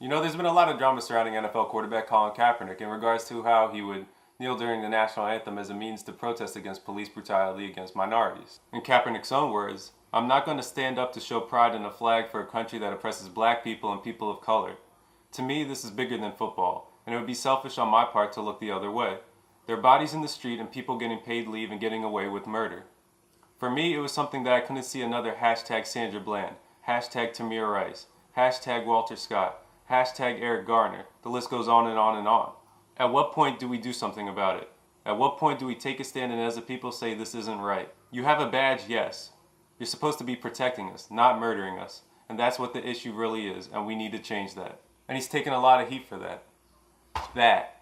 You know, there's been a lot of drama surrounding NFL quarterback Colin Kaepernick in regards to how he would kneel during the national anthem as a means to protest against police brutality against minorities. In Kaepernick's own words, "I'm not going to stand up to show pride in a flag for a country that oppresses black people and people of color. To me, this is bigger than football, and it would be selfish on my part to look the other way. There are bodies in the street and people getting paid leave and getting away with murder." For me, it was something that I couldn't see another hashtag Sandra Bland, hashtag Tamir Rice, hashtag Walter Scott, hashtag Eric Garner. The list goes on and on and on. At what point do we do something about it? At what point do we take a stand and as a people say this isn't right? You have a badge, yes. You're supposed to be protecting us, not murdering us. And that's what the issue really is, and we need to change that. And he's taken a lot of heat for that.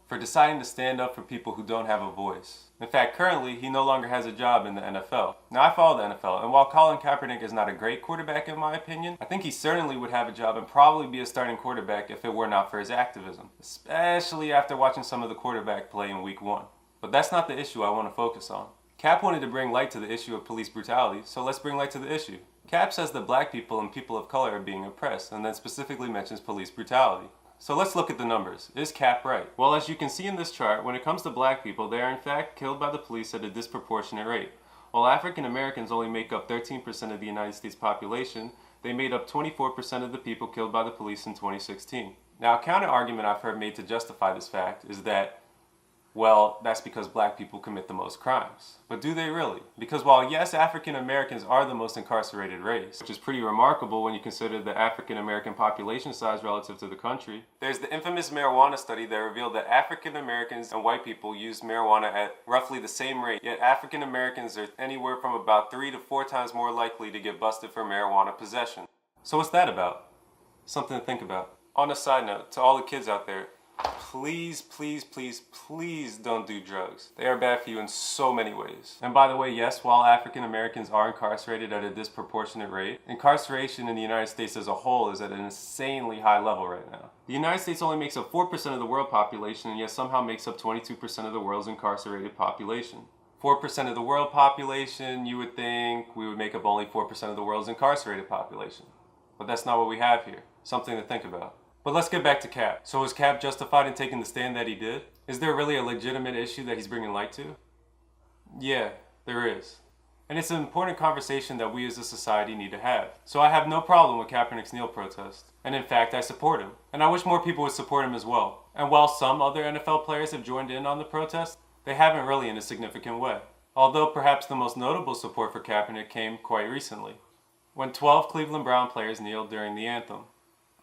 For deciding to stand up for people who don't have a voice. In fact, currently, he no longer has a job in the NFL. Now, I follow the NFL, and while Colin Kaepernick is not a great quarterback in my opinion, I think he certainly would have a job and probably be a starting quarterback if it were not for his activism, especially after watching some of the quarterback play in Week 1. But that's not the issue I want to focus on. Cap wanted to bring light to the issue of police brutality, so let's bring light to the issue. Cap says that black people and people of color are being oppressed, and then specifically mentions police brutality. So let's look at the numbers. Is Cap right? Well, as you can see in this chart, when it comes to black people, they are in fact killed by the police at a disproportionate rate. While African Americans only make up 13% of the United States population, they made up 24% of the people killed by the police in 2016. Now, a counter argument I've heard made to justify this fact is that, well, that's because black people commit the most crimes. But do they really? Because while yes, African Americans are the most incarcerated race, which is pretty remarkable when you consider the African American population size relative to the country, there's the infamous marijuana study that revealed that African Americans and white people use marijuana at roughly the same rate, yet African Americans are anywhere from about 3 to 4 times more likely to get busted for marijuana possession. So what's that about? Something to think about. On a side note, to all the kids out there, please, please, please, please don't do drugs. They are bad for you in so many ways. And by the way, yes, while African Americans are incarcerated at a disproportionate rate, incarceration in the United States as a whole is at an insanely high level right now. The United States only makes up 4% of the world population, and yet somehow makes up 22% of the world's incarcerated population. 4% of the world population, you would think we would make up only 4% of the world's incarcerated population. But that's not what we have here. Something to think about. But let's get back to Cap. So is Cap justified in taking the stand that he did? Is there really a legitimate issue that he's bringing light to? Yeah, there is. And it's an important conversation that we as a society need to have. So I have no problem with Kaepernick's kneel protest. And in fact, I support him. And I wish more people would support him as well. And while some other NFL players have joined in on the protest, they haven't really in a significant way. Although perhaps the most notable support for Kaepernick came quite recently, when 12 Cleveland Brown players kneeled during the anthem.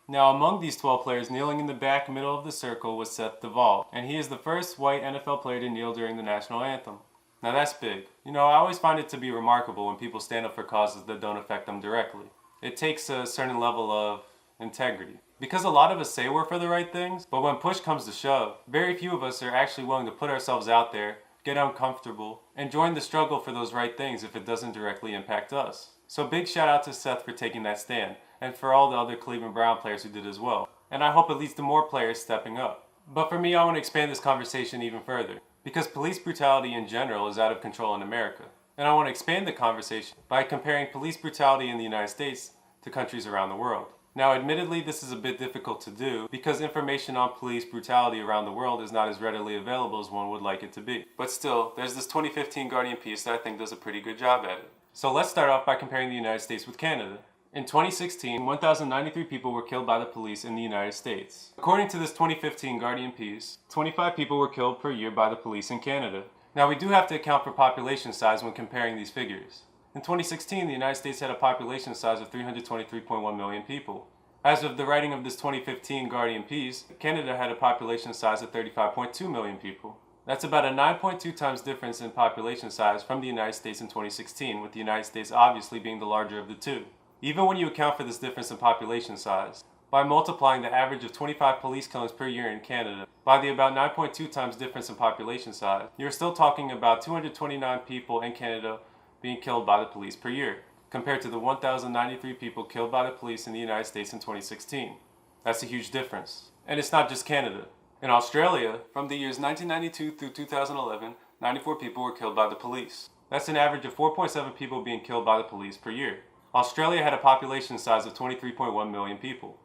Now, among these 12 players, kneeling in the back middle of the circle was Seth Duvall, and he is the first white NFL player to kneel during the national anthem. Now that's big. You know, I always find it to be remarkable when people stand up for causes that don't affect them directly. It takes a certain level of integrity. Because a lot of us say we're for the right things, but when push comes to shove, very few of us are actually willing to put ourselves out there, get uncomfortable, and join the struggle for those right things if it doesn't directly impact us. So big shout out to Seth for taking that stand, and for all the other Cleveland Brown players who did as well. And I hope it leads to more players stepping up. But for me, I want to expand this conversation even further, because police brutality in general is out of control in America. And I want to expand the conversation by comparing police brutality in the United States to countries around the world. Now, admittedly, this is a bit difficult to do because information on police brutality around the world is not as readily available as one would like it to be. But still, there's this 2015 Guardian piece that I think does a pretty good job at it. So let's start off by comparing the United States with Canada. In 2016, 1,093 people were killed by the police in the United States. According to this 2015 Guardian piece, 25 people were killed per year by the police in Canada. Now, we do have to account for population size when comparing these figures. In 2016, the United States had a population size of 323.1 million people. As of the writing of this 2015 Guardian piece, Canada had a population size of 35.2 million people. That's about a 9.2 times difference in population size from the United States in 2016, with the United States obviously being the larger of the two. Even when you account for this difference in population size, by multiplying the average of 25 police killings per year in Canada by the about 9.2 times difference in population size, you're still talking about 229 people in Canada being killed by the police per year, compared to the 1,093 people killed by the police in the United States in 2016. That's a huge difference. And it's not just Canada. In Australia, from the years 1992 through 2011, 94 people were killed by the police. That's an average of 4.7 people being killed by the police per year. Australia had a population size of 23.1 million people.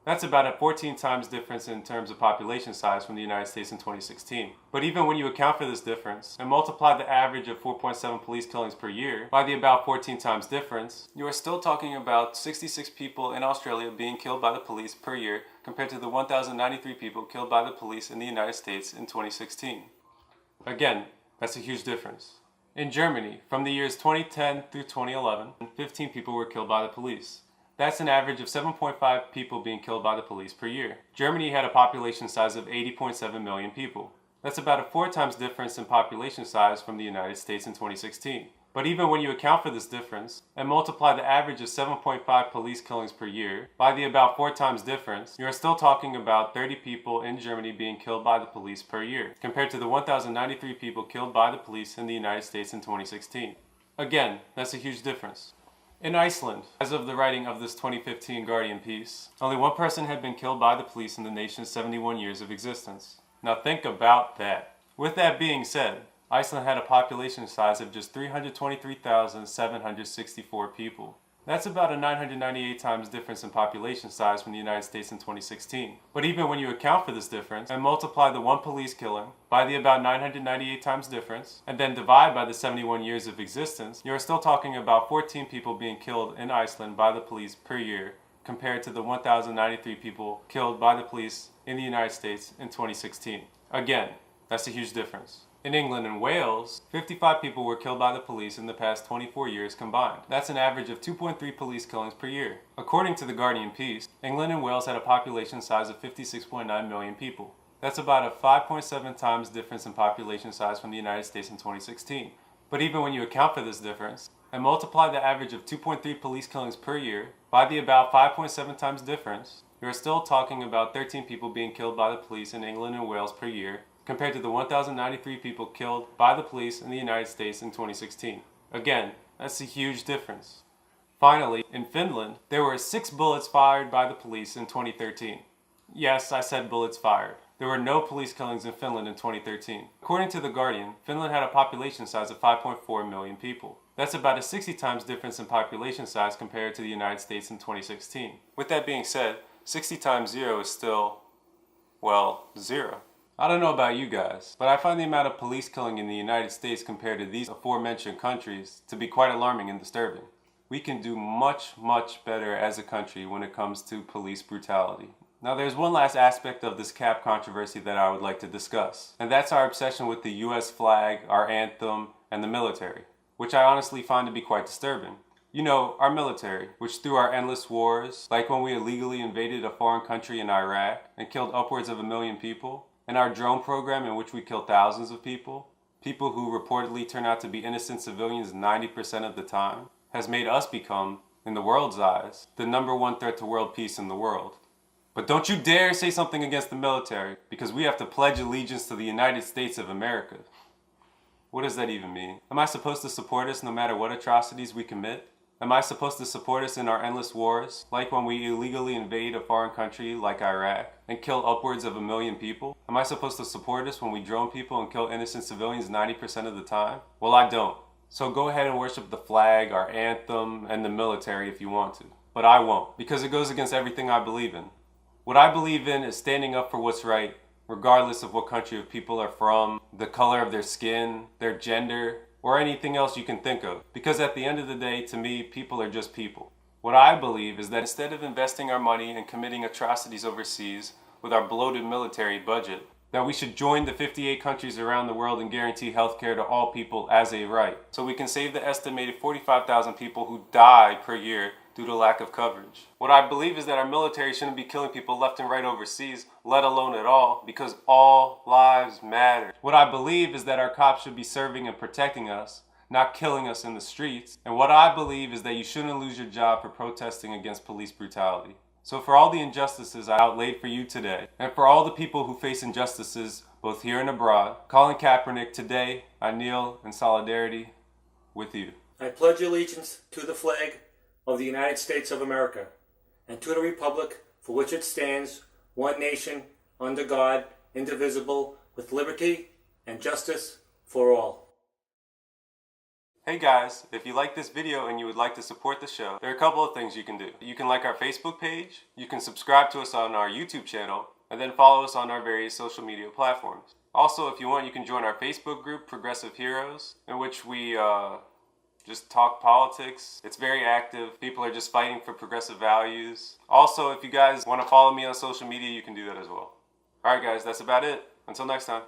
That's about a 14 times difference in terms of population size from the United States in 2016. But even when you account for this difference and multiply the average of 4.7 police killings per year by the about 14 times difference, you are still talking about 66 people in Australia being killed by the police per year compared to the 1,093 people killed by the police in the United States in 2016. Again, that's a huge difference. In Germany, from the years 2010 through 2011, 15 people were killed by the police. That's an average of 7.5 people being killed by the police per year. Germany had a population size of 80.7 million people. That's about a 4 times difference in population size from the United States in 2016. But even when you account for this difference and multiply the average of 7.5 police killings per year by the about 4 times difference, you are still talking about 30 people in Germany being killed by the police per year, compared to the 1,093 people killed by the police in the United States in 2016. Again, that's a huge difference. In Iceland, as of the writing of this 2015 Guardian piece, only one person had been killed by the police in the nation's 71 years of existence. Now think about that. With that being said, Iceland had a population size of just 323,764 people. That's about a 998 times difference in population size from the United States in 2016. But even when you account for this difference and multiply the one police killing by the about 998 times difference and then divide by the 71 years of existence, you are still talking about 14 people being killed in Iceland by the police per year compared to the 1,093 people killed by the police in the United States in 2016. Again, that's a huge difference. In England and Wales, 55 people were killed by the police in the past 24 years combined. That's an average of 2.3 police killings per year. According to the Guardian piece, England and Wales had a population size of 56.9 million people. That's about a 5.7 times difference in population size from the United States in 2016. But even when you account for this difference and multiply the average of 2.3 police killings per year by the about 5.7 times difference, you are still talking about 13 people being killed by the police in England and Wales per year, compared to the 1,093 people killed by the police in the United States in 2016. Again, that's a huge difference. Finally, in Finland, there were 6 bullets fired by the police in 2013. Yes, I said bullets fired. There were no police killings in Finland in 2013. According to The Guardian, Finland had a population size of 5.4 million people. That's about a 60 times difference in population size compared to the United States in 2016. With that being said, 60 times 0 is still, well, 0. I don't know about you guys, but I find the amount of police killing in the United States compared to these aforementioned countries to be quite alarming and disturbing. We can do much, much better as a country when it comes to police brutality. Now there's one last aspect of this cap controversy that I would like to discuss, and that's our obsession with the US flag, our anthem, and the military, which I honestly find to be quite disturbing. You know, our military, which through our endless wars, like when we illegally invaded a foreign country in Iraq and killed upwards of 1 million people, and our drone program in which we kill thousands of people who reportedly turn out to be innocent civilians 90% of the time, has made us become, in the world's eyes, the #1 threat to world peace in the world. But don't you dare say something against the military, because we have to pledge allegiance to the United States of America. What does that even mean? Am I supposed to support us no matter what atrocities we commit? Am I supposed to support us in our endless wars, like when we illegally invade a foreign country like Iraq and kill upwards of 1 million people? Am I supposed to support us when we drone people and kill innocent civilians 90% of the time? Well, I don't. So go ahead and worship the flag, our anthem, and the military if you want to. But I won't, because it goes against everything I believe in. What I believe in is standing up for what's right, regardless of what country of people are from, the color of their skin, their gender, or anything else you can think of. Because at the end of the day, to me, people are just people. What I believe is that instead of investing our money and committing atrocities overseas with our bloated military budget, that we should join the 58 countries around the world and guarantee healthcare to all people as a right, so we can save the estimated 45,000 people who die per year due to lack of coverage. What I believe is that our military shouldn't be killing people left and right overseas, let alone at all, because all lives matter. What I believe is that our cops should be serving and protecting us, not killing us in the streets. And what I believe is that you shouldn't lose your job for protesting against police brutality. So for all the injustices I outlaid for you today, and for all the people who face injustices both here and abroad, Colin Kaepernick, today I kneel in solidarity with you. I pledge allegiance to the flag of the United States of America, and to the republic for which it stands, one nation, under God, indivisible, with liberty and justice for all. Hey guys, if you like this video and you would like to support the show, there are a couple of things you can do. You can like our Facebook page, you can subscribe to us on our YouTube channel, and then follow us on our various social media platforms. Also, if you want, you can join our Facebook group, Progressive Heroes, in which we just talk politics. It's very active. People are just fighting for progressive values. Also, if you guys want to follow me on social media, you can do that as well. Alright guys, that's about it. Until next time.